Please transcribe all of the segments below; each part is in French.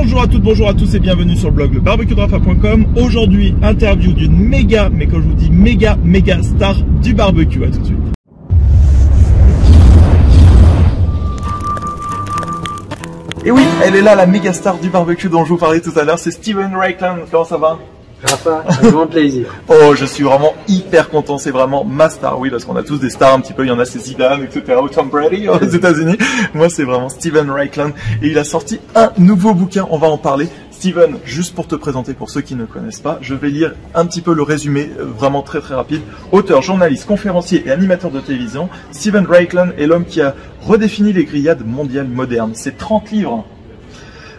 Bonjour à toutes, bonjour à tous et bienvenue sur le blog lebarbecuedrafa.com. Aujourd'hui, interview d'une méga, mais quand je vous dis méga star du barbecue. À tout de suite. Et oui, elle est là, la méga star du barbecue dont je vous parlais tout à l'heure, c'est Steven Raickland. Comment ça va? Rafa, un grand plaisir. Oh, je suis vraiment hyper content, c'est vraiment ma star, oui, parce qu'on a tous des stars un petit peu, il y en a c'est Zidane, etc., ou Tom Brady aux États-Unis. Moi, c'est vraiment Steven Raickland et il a sorti un nouveau bouquin, on va en parler. Steven, juste pour te présenter, pour ceux qui ne connaissent pas, je vais lire un petit peu le résumé, vraiment très rapide. Auteur, journaliste, conférencier et animateur de télévision, Steven Raickland est l'homme qui a redéfini les grillades mondiales modernes. Ses 30 livres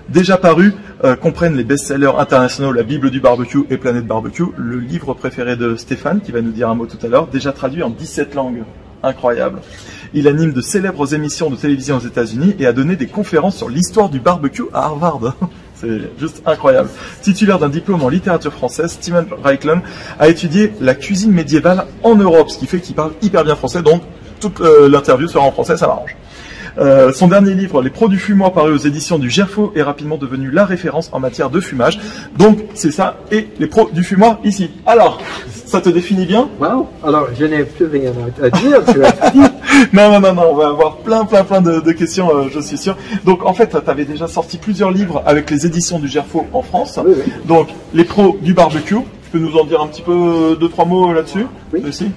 déjà parus comprennent les best-sellers internationaux La Bible du barbecue et Planète Barbecue, le livre préféré de Stéphane, qui va nous dire un mot tout à l'heure, déjà traduit en 17 langues. Incroyable. Il anime de célèbres émissions de télévision aux États-Unis et a donné des conférences sur l'histoire du barbecue à Harvard. C'est juste incroyable. Titulaire d'un diplôme en littérature française, Steven Raickland a étudié la cuisine médiévale en Europe, ce qui fait qu'il parle hyper bien français, donc toute l'interview sera en français, ça m'arrange. Son dernier livre, Les pros du fumoir, paru aux éditions du Gerfaut, est rapidement devenu la référence en matière de fumage. Donc, c'est ça, et les pros du fumoir ici. Alors, ça te définit bien? Wow, alors je n'ai plus rien à dire, tu as dit. Non, on va avoir plein de questions, je suis sûr. Donc, en fait, tu avais déjà sorti plusieurs livres avec les éditions du Gerfaut en France. Oui. Donc, les pros du barbecue. Tu peux nous en dire un petit peu, 2-3 mots là-dessus? Oui. Aussi.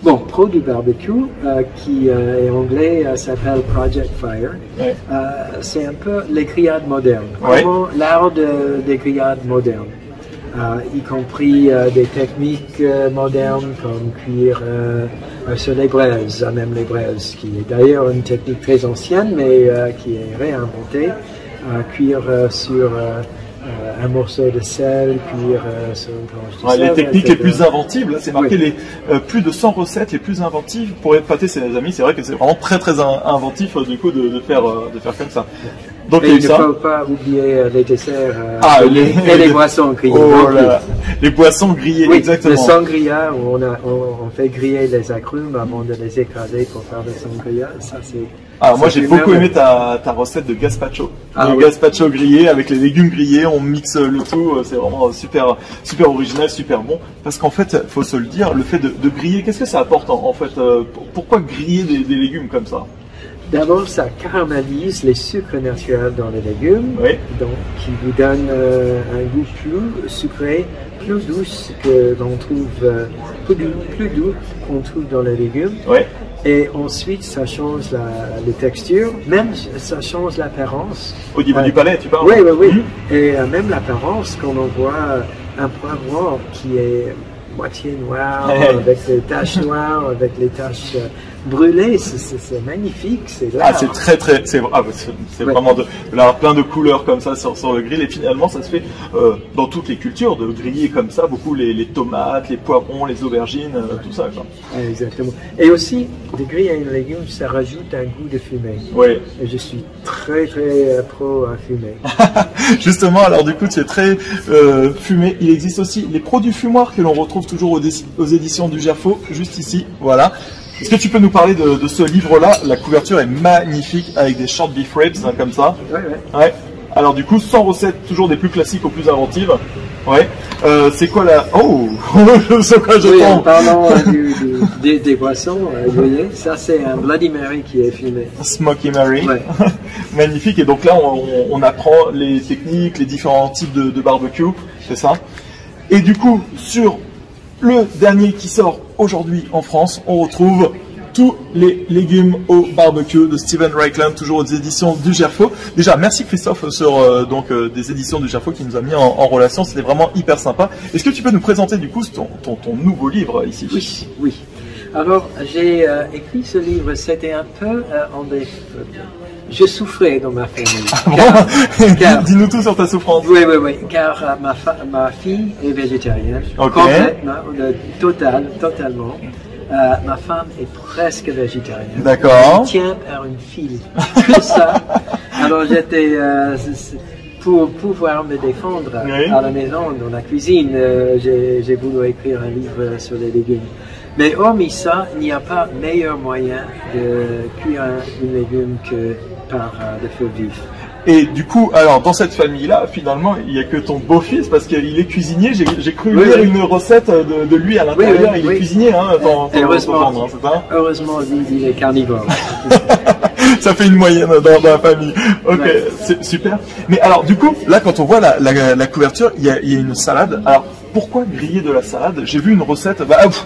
Bon, Pro du barbecue, qui est anglais, s'appelle Project Fire. Ouais. C'est un peu les grillades modernes. Ouais. Comment l'art des grillades modernes, y compris des techniques modernes comme cuire sur les braises, même les braises, qui est d'ailleurs une technique très ancienne, mais qui est réinventée. Cuire sur un morceau de sel, cuire sur une planche de sel. Les techniques etc. les plus inventives, là c'est marqué Oui. les plus de 100 recettes les plus inventives pour épater ses amis. C'est vrai que c'est vraiment très inventif du coup de faire comme ça. Donc Et il ne ça. faut pas oublier les desserts et les boissons grillées. Oh là, les boissons grillées, oui, exactement. Le sangria, où on fait griller les agrumes avant de les écraser pour faire le sangria. Ça, c'est. Alors moi j'ai beaucoup aimé ta recette de gazpacho. Gazpacho grillé avec les légumes grillés, on mixe le tout, c'est vraiment super original, super bon. Parce qu'en fait, faut se le dire, le fait de griller, qu'est-ce que ça apporte en fait? Pourquoi griller des légumes comme ça? D'abord, ça caramélise les sucres naturels dans les légumes, oui. Donc qui vous donne un goût plus sucré, plus doux que l'on trouve, plus doux qu'on trouve dans les légumes. Oui. Et ensuite, ça change les textures, même ça change l'apparence. Au niveau du palais, tu parles? Oui. Et même l'apparence, quand on voit un poivron qui est moitié noir, avec les taches noires, avec les taches brûlées, c'est magnifique. C'est vraiment plein de couleurs comme ça sur le grill. Et finalement, ça se fait dans toutes les cultures de griller comme ça, beaucoup les tomates, les poivrons, les aubergines, tout ça. Quoi. Exactement. Et aussi, de griller un légume, ça rajoute un goût de fumée. Oui. Et je suis très pro à fumer. Justement, alors du coup, tu es très fumé. Il existe aussi les pros du fumoir que l'on retrouve toujours aux éditions du Gerfaut, juste ici. Voilà. Est-ce que tu peux nous parler de ce livre-là? La couverture est magnifique avec des short beef ribs comme ça. Ouais. Alors du coup, 100 recettes, toujours des plus classiques aux plus inventives. Ouais. C'est quoi la... Oh, c'est quoi je tombe. En parlant des boissons, vous voyez, ça c'est un Bloody Mary qui est fumé. Smoky Mary. Ouais. Magnifique. Et donc là, on apprend les techniques, les différents types de barbecue, c'est ça. Et du coup, sur le dernier qui sort aujourd'hui en France, on retrouve tous les légumes au barbecue de Steven Raickland, toujours aux éditions du Gerfaut. Déjà, merci Christophe sur des éditions du Gerfaut qui nous a mis en relation, c'était vraiment hyper sympa. Est-ce que tu peux nous présenter du coup ton nouveau livre ici? Oui. Alors, j'ai écrit ce livre, c'était un peu je souffrais dans ma famille. Dis-nous tout sur ta souffrance. Oui, car ma fille est végétarienne, complètement, totalement. Ma femme est presque végétarienne. D'accord. Elle tient par une fille. Que ça. Alors j'étais, pour pouvoir me défendre à la maison, dans la cuisine, j'ai voulu écrire un livre sur les légumes. Mais hormis ça, il n'y a pas meilleur moyen de cuire un légume que par le feu vif. Et du coup, alors dans cette famille-là, finalement, il n'y a que ton beau-fils parce qu'il est cuisinier. J'ai cru lire une recette de lui à l'intérieur. Il est cuisinier, hein, heureusement, heureusement, il est carnivore. Ça fait une moyenne dans la famille. Ok, c'est super. Mais alors, du coup, là, quand on voit la couverture, il y a une salade. Alors, pourquoi griller de la salade? J'ai vu une recette.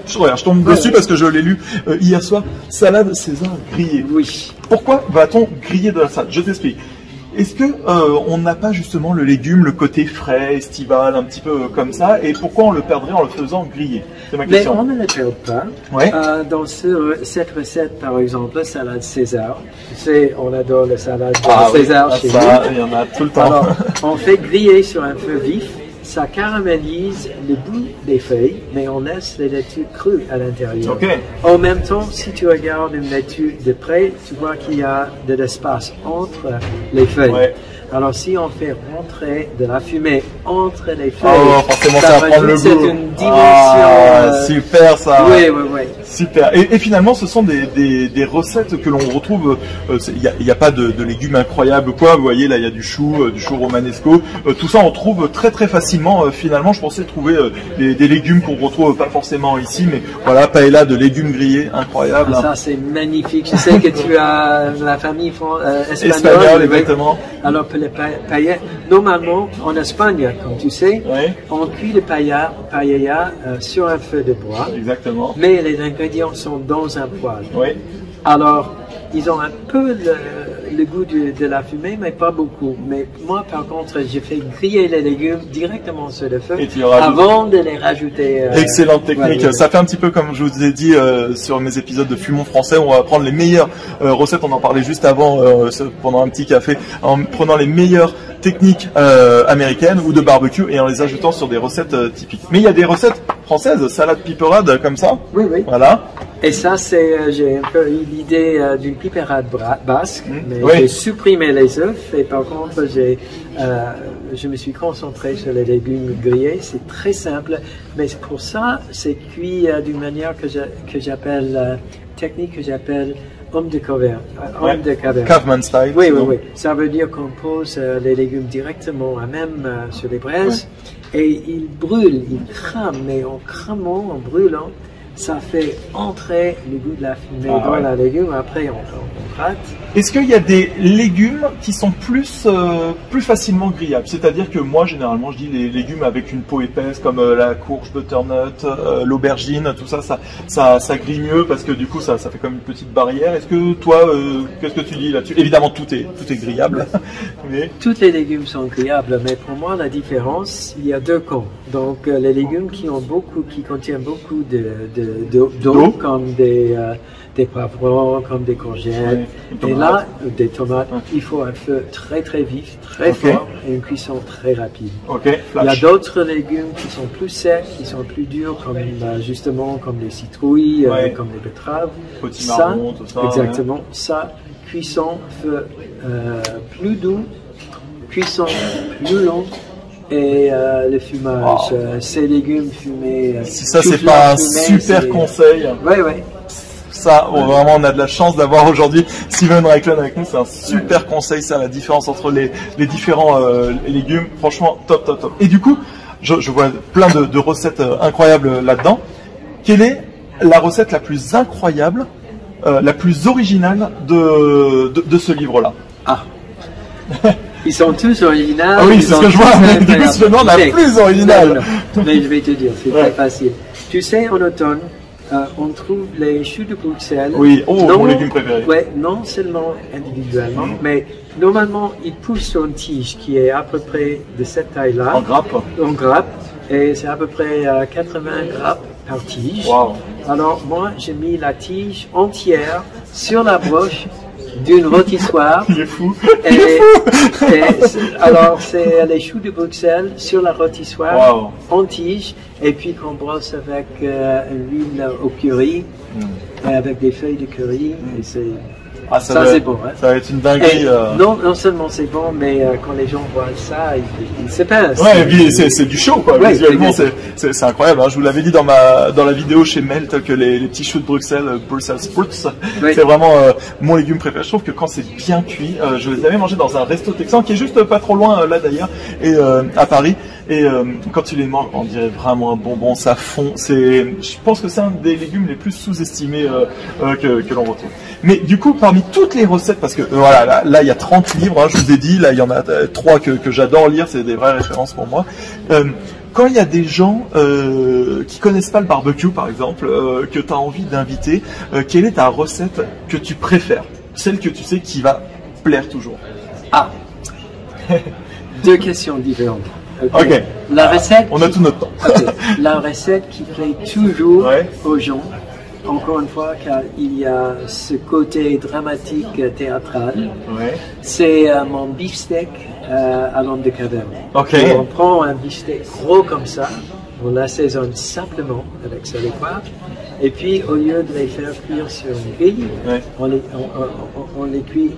Je tombe dessus parce que je l'ai lu hier soir. Salade César grillée. Oui. Pourquoi va-t-on griller de la salade? Je t'explique. Est-ce que on n'a pas justement le légume, le côté frais, estival, un petit peu comme ça, et pourquoi on le perdrait en le faisant griller? C'est ma question. Mais on ne le perd pas. Ouais. Dans cette recette, par exemple, salade César, tu sais, on adore la salade César chez nous. Il y en a tout le temps. Alors, on fait griller sur un feu vif. Ça caramélise le bout des feuilles, mais on laisse les laitues crues à l'intérieur. Okay. En même temps, si tu regardes une laitue de près, tu vois qu'il y a de l'espace entre les feuilles. Ouais. Alors, si on fait rentrer de la fumée entre les feuilles, forcément, ça va prendre le goût. C'est une dimension. Super ça. Oui. Super. Et finalement, ce sont des recettes que l'on retrouve. Il n'y a pas de légumes incroyables, quoi. Vous voyez, là, il y a du chou romanesco. Tout ça, on trouve très très facilement. Finalement, je pensais trouver des légumes qu'on retrouve pas forcément ici, mais voilà, paella de légumes grillés, incroyable. Ça, c'est magnifique. Je sais que tu as la famille espagnole, exactement. Alors, les paella, normalement, en Espagne, comme tu sais, on cuit le paella sur un feu de bois. Exactement. Mais les ingrédients sont dans un poêle. Oui. Alors, ils ont un peu le goût de la fumée, mais pas beaucoup. Mais moi, par contre, j'ai fait griller les légumes directement sur le feu avant de les rajouter. Excellente technique. Ça fait un petit peu comme je vous ai dit sur mes épisodes de Fumons Français. On va prendre les meilleures recettes. On en parlait juste avant pendant un petit café, en prenant les meilleures techniques américaines ou de barbecue et en les ajoutant sur des recettes typiques. Mais il y a des recettes françaises, salade piperade comme ça. Oui. Voilà. Et ça, j'ai un peu eu l'idée d'une piperade basque, mais j'ai supprimé les œufs et par contre, je me suis concentré sur les légumes grillés. C'est très simple, mais pour ça, c'est cuit d'une manière que j'appelle technique que j'appelle homme de caverne. Caveman style. Oui. Ça veut dire qu'on pose les légumes directement à même sur les braises et ils brûlent, ils crament, mais en cramant, en brûlant, ça fait entrer le goût de la fumée dans la légume. Après, on rate. Est-ce qu'il y a des légumes qui sont plus facilement grillables? C'est-à-dire que moi, généralement, je dis les légumes avec une peau épaisse, comme la courge, butternut, l'aubergine, tout ça, ça grille mieux parce que du coup, ça fait comme une petite barrière. Est-ce que toi, qu'est-ce que tu dis là-dessus? Évidemment, tout est grillable. Mais... Tous les légumes sont grillables, mais pour moi, la différence, il y a deux camps. Donc, les légumes qui contiennent beaucoup d'eau, comme des poivrons, comme des courgettes, et là, des tomates, il faut un feu très très vif, très fort, et une cuisson très rapide. Il y a d'autres légumes qui sont plus secs, qui sont plus durs, comme justement comme les citrouilles, comme les betteraves. Potimarron, tout ça. Exactement, ça, cuisson, feu plus doux, cuisson plus long. Et le fumage, ces légumes fumés. Si ça, c'est pas un super conseil. Oui. Ça, vraiment, on a de la chance d'avoir aujourd'hui Steven Raichlen avec nous. C'est un super conseil, ça, la différence entre les différents légumes. Franchement, top. Et du coup, je vois plein de recettes incroyables là-dedans. Quelle est la recette la plus incroyable, la plus originale de ce livre-là? Ils sont tous originaux. Ah oui, c'est ce que je vois, mais du coup, je me demande la plus originale. Mais je vais te dire, c'est très facile. Tu sais, en automne, on trouve les choux de Bruxelles. Oui, mon légume préféré. Oui, non seulement individuellement, mais normalement, ils poussent sur une tige qui est à peu près de cette taille-là. En grappe. En grappe. Et c'est à peu près 80 grappes par tige. Wow. Alors, moi, j'ai mis la tige entière sur la broche d'une rôtissoire. Il est fou. Alors, c'est les choux de Bruxelles sur la rôtissoire en tige, et puis qu'on brosse avec l'huile au curry, avec des feuilles de curry. Et Ah, ça c'est bon. Hein. Ça va être une dinguerie. Non seulement c'est bon, mais quand les gens voient ça, ils se pincent. Ouais, et puis c'est du show, quoi. Ouais, visuellement, c'est incroyable. Hein. Je vous l'avais dit dans la vidéo chez Melt que les petits choux de Bruxelles, Brussels Sprouts, c'est vraiment mon légume préféré. Je trouve que quand c'est bien cuit, je les avais mangés dans un resto texan qui est juste pas trop loin là d'ailleurs, et à Paris. Et quand tu les manges, on dirait vraiment un bonbon, ça fond. Je pense que c'est un des légumes les plus sous-estimés que l'on retrouve. Mais du coup, parmi toutes les recettes, parce que voilà, là il y a 30 livres, hein, je vous ai dit, là il y en a 3 que j'adore lire, c'est des vraies références pour moi. Quand il y a des gens qui connaissent pas le barbecue, par exemple, que tu as envie d'inviter, quelle est ta recette que tu préfères? Celle que tu sais qui va plaire toujours. Ah, 2 questions différentes. Ok. La recette. On a tout notre temps. Okay. La recette qui plaît toujours aux gens, encore une fois, car il y a ce côté dramatique théâtral. C'est mon beefsteak à l'homme de caverne. Okay. On prend un beefsteak gros comme ça, on l'assaisonne simplement avec sel et poivre, et puis au lieu de les faire cuire sur une grille, on les cuit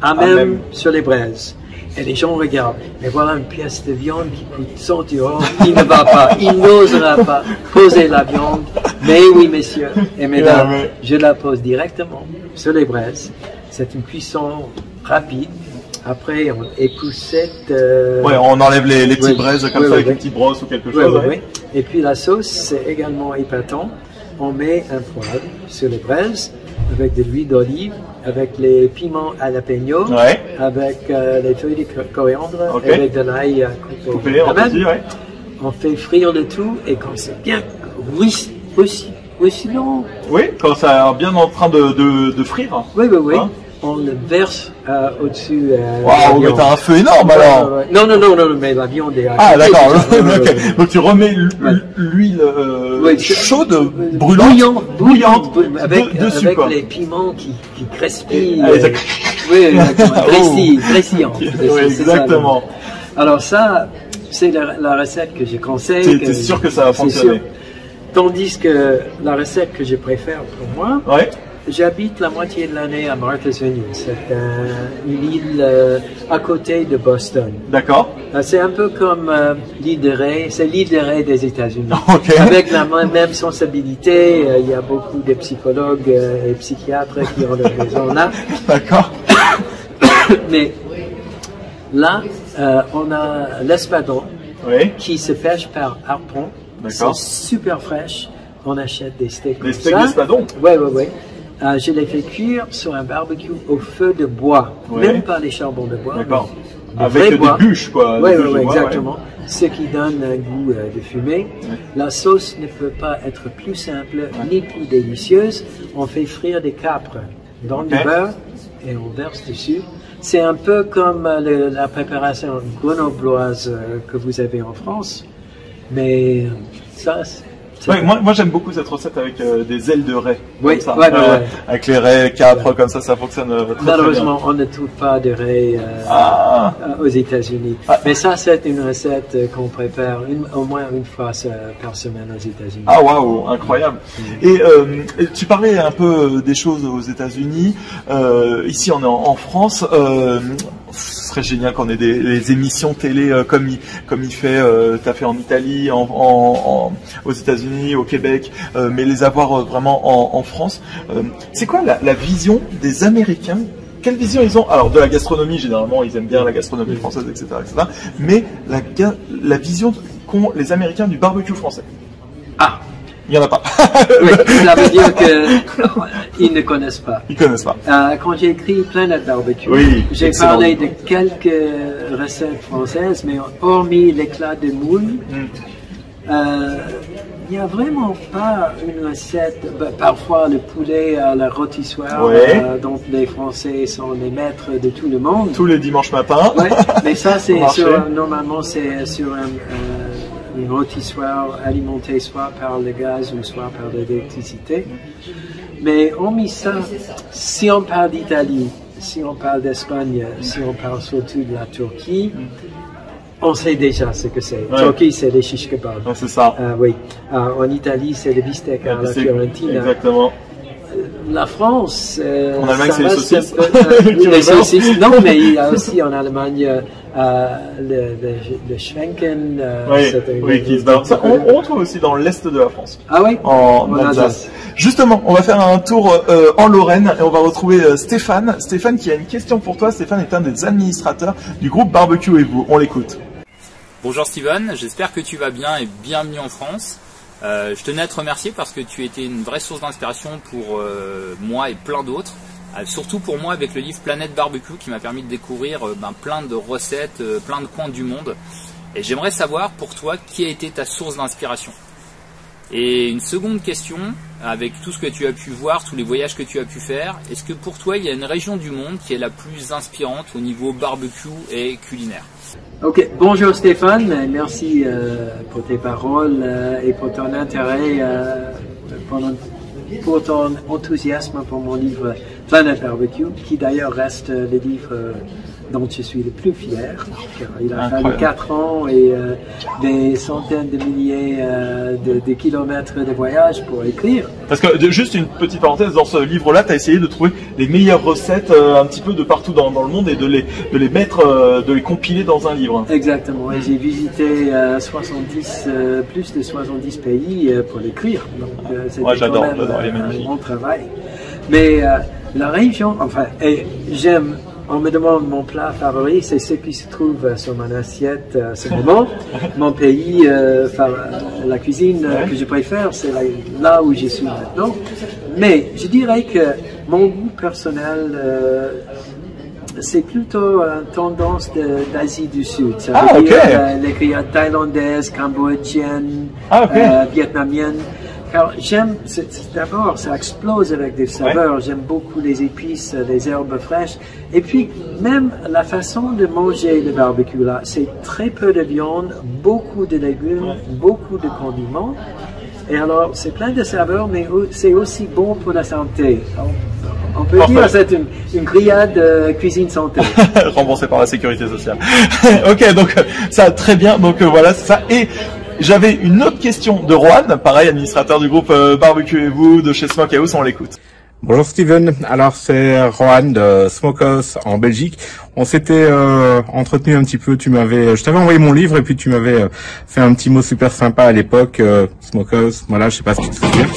à même sur les braises. Et les gens regardent, mais voilà une pièce de viande qui coûte 100 €, il ne va pas, il n'osera pas poser la viande. Mais oui, messieurs et mesdames, je la pose directement sur les braises. C'est une cuisson rapide. Après, on époussette. On enlève les petites braises comme ça avec une petite brosse ou quelque chose. Et puis la sauce, c'est également épatant. On met un poêle sur les braises avec de l'huile d'olive, avec les piments jalapeno, avec les feuilles de coriandre, avec de l'ail coupé. On fait frire le tout et quand c'est bien ruisselant. Oui, quand c'est bien en train de frire. Oui. Hein? On le verse au-dessus. Waouh, mais t'as un feu énorme alors. Non, mais la viande est. Ah d'accord. Donc tu remets l'huile chaude, brûlante, bouillante avec les piments qui crespillent. Oui, grésillant. Oui, exactement. Alors ça, c'est la recette que je conseille. T'es sûr que ça va fonctionner. Tandis que la recette que je préfère pour moi. J'habite la moitié de l'année à Martha's Vineyard. C'est une île à côté de Boston. D'accord. C'est un peu comme l'île de Ré. C'est l'île de Ré des États-Unis. Okay. Avec la même sensibilité. Il y a beaucoup de psychologues et psychiatres qui ont leur maison là. D'accord. Mais là, on a l'espadon qui se pêche par harpon. C'est super fraîche. On achète des steaks comme ça. Des steaks d'espadon? Oui. Je les fais cuire sur un barbecue au feu de bois, même pas les charbons de bois. D'accord. Avec des bûches, quoi. Oui, exactement. Ce qui donne un goût de fumée. La sauce ne peut pas être plus simple ni plus délicieuse. On fait frire des capres dans du beurre et on verse dessus. C'est un peu comme la préparation grenobloise que vous avez en France, mais ça. Moi j'aime beaucoup cette recette avec des ailes de raie. Oui, comme ça. Avec les raies, capres, comme ça fonctionne très malheureusement, très bien. on ne trouve pas de raie aux États-Unis. Mais ça, c'est une recette qu'on prépare au moins une fois par semaine aux États-Unis. Ah waouh, incroyable. Et tu parlais un peu des choses aux États-Unis. Ici, on est en France. Ce serait génial qu'on ait des émissions télé comme il fait, t'as fait en Italie, aux États-Unis, au Québec, mais les avoir vraiment en France. C'est quoi la vision des Américains? Quelle vision ils ont? Alors de la gastronomie, généralement, ils aiment bien la gastronomie française, etc., etc. Mais la vision qu'ont les Américains du barbecue français. Ah. Il n'y en a pas. Oui, ça veut dire qu'ils ne connaissent pas. Ils connaissent pas. Quand j'ai écrit Planet Barbecue, j'ai parlé de quelques recettes françaises, mais hormis l'éclat de moule, il n'y a vraiment pas une recette. Parfois le poulet à la rôtissoire, dont les Français sont les maîtres de tout le monde. Tous les dimanches matins. Oui, mais ça c'est normalement c'est sur une rôtissoire alimentée soit par le gaz ou soit par l'électricité. Mais hormis ça, si on parle d'Italie, si on parle d'Espagne, si on parle surtout de la Turquie, on sait déjà ce que c'est. Turquie, c'est les shish kebab. C'est ça. Oui. En Italie, c'est le bistec à la Fiorentina. Exactement. la France. En Allemagne, c'est les saucisses. Les saucisses. Non, mais il y a aussi en Allemagne le Schwenken. Oui, qui se bat. On trouve aussi dans l'est de la France. Ah oui? En Alsace. Justement, on va faire un tour en Lorraine et on va retrouver Stéphane. Stéphane qui a une question pour toi. Stéphane est un des administrateurs du groupe Barbecue et vous. On l'écoute. Bonjour Steven, j'espère que tu vas bien et bienvenue en France. Je tenais à te remercier parce que tu étais une vraie source d'inspiration pour moi et plein d'autres. Surtout pour moi avec le livre Planète Barbecue qui m'a permis de découvrir plein de recettes, plein de coins du monde. Et j'aimerais savoir pour toi qui a été ta source d'inspiration. Et une seconde question, avec tout ce que tu as pu voir, tous les voyages que tu as pu faire, est-ce que pour toi il y a une région du monde qui est la plus inspirante au niveau barbecue et culinaire? Ok, bonjour Stéphane, merci pour tes paroles et pour ton intérêt, pour ton enthousiasme pour mon livre Planète Barbecue, qui d'ailleurs reste le livre dont je suis le plus fier, car il a fallu 4 ans et des centaines de milliers de kilomètres de voyage pour écrire. Parce que, juste une petite parenthèse, dans ce livre-là, tu as essayé de trouver les meilleures recettes un petit peu de partout dans le monde et de les mettre, de les compiler dans un livre. Exactement, et j'ai visité plus de 70 pays pour l'écrire. Ouais, j'adore, il est magnifique. Un bon travail. Mais la région, enfin, j'aime. On me demande mon plat favori, c'est ce qui se trouve sur mon assiette à ce moment. Mon pays, la cuisine que je préfère, c'est là où je suis maintenant. Mais je dirais que mon goût personnel, c'est plutôt une tendance d'Asie du Sud. Ça veut dire les grillades thaïlandaises, cambodgiennes, vietnamiennes. Alors, j'aime, d'abord, ça explose avec des saveurs. J'aime beaucoup les épices, les herbes fraîches. Et puis, même la façon de manger le barbecue, là, c'est très peu de viande, beaucoup de légumes, beaucoup de condiments. Et alors, c'est plein de saveurs, mais c'est aussi bon pour la santé. Alors, on peut dire que c'est une grillade cuisine santé. Remboursée par la sécurité sociale. Ok, donc ça, très bien. Donc voilà, c'est ça. Et j'avais une autre question de Rohan, pareil, administrateur du groupe Barbecue et vous, de chez Smokehouse, on l'écoute. Bonjour Steven, alors c'est Rohan de Smokehouse en Belgique. On s'était entretenu un petit peu, je t'avais envoyé mon livre et puis tu m'avais fait un petit mot super sympa à l'époque, Smokehouse, voilà, je sais pas si tu te souviens.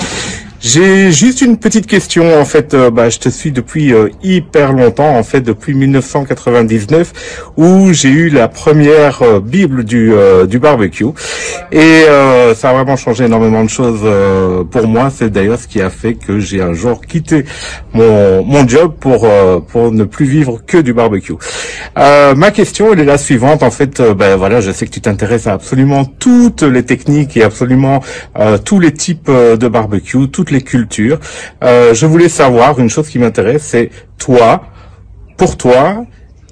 J'ai juste une petite question, en fait, je te suis depuis hyper longtemps, en fait, depuis 1999, où j'ai eu la première Bible du barbecue, et ça a vraiment changé énormément de choses pour moi. C'est d'ailleurs ce qui a fait que j'ai un jour quitté mon job pour ne plus vivre que du barbecue. Ma question, elle est la suivante, en fait, voilà, je sais que tu t'intéresses à absolument toutes les techniques et absolument tous les types de barbecue, toutes les cultures. Je voulais savoir, une chose qui m'intéresse, c'est pour toi,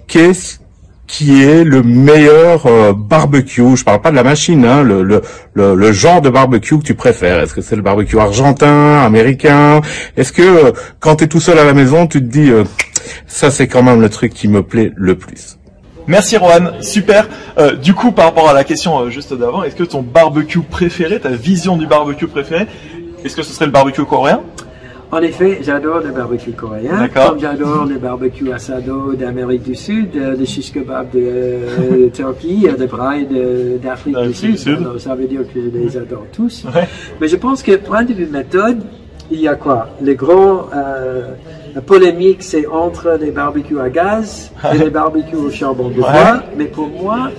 qu'est-ce qui est le meilleur barbecue? Je parle pas de la machine, hein, le genre de barbecue que tu préfères. Est-ce que c'est le barbecue argentin, américain? Est-ce que quand tu es tout seul à la maison, tu te dis ça c'est quand même le truc qui me plaît le plus? Merci Rohan, super. Du coup, par rapport à la question juste d'avant, est-ce que ton barbecue préféré, ta vision du barbecue préféré, est-ce que ce serait le barbecue coréen? En effet, j'adore le barbecue coréen, comme j'adore le barbecue asado d'Amérique du Sud, le shish kebab de Turquie, le braai d'Afrique du Sud. Alors, ça veut dire que je les adore tous. Ouais. Mais je pense que, point de vue méthode, il y a quoi? Les grands polémiques, c'est entre les barbecues à gaz et les barbecues au charbon de bois. Mais pour moi,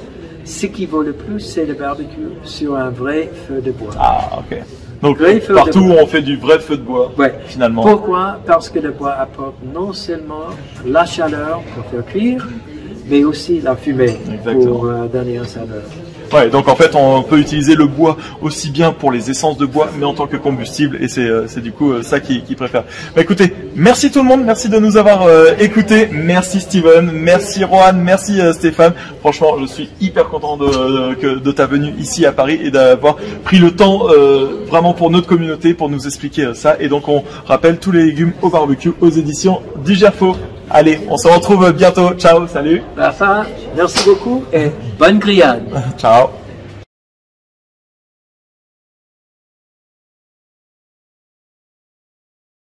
ce qui vaut le plus, c'est le barbecue sur un vrai feu de bois. Ah, ok. Donc, partout où on fait du vrai feu de bois, finalement. Pourquoi? Parce que le bois apporte non seulement la chaleur pour faire cuire, mais aussi la fumée pour donner un saveur. Ouais, donc en fait, on peut utiliser le bois aussi bien pour les essences de bois, mais en tant que combustible, et c'est du coup ça qu'ils préfèrent. Bah écoutez, merci tout le monde, merci de nous avoir écoutés, merci Steven, merci Rohan, merci Stéphane. Franchement, je suis hyper content de ta venue ici à Paris et d'avoir pris le temps vraiment pour notre communauté, pour nous expliquer ça. Et donc on rappelle tous les légumes au barbecue aux éditions du Gerfo. Allez, on se retrouve bientôt. Ciao, salut. Merci beaucoup et bonne grillade. Ciao.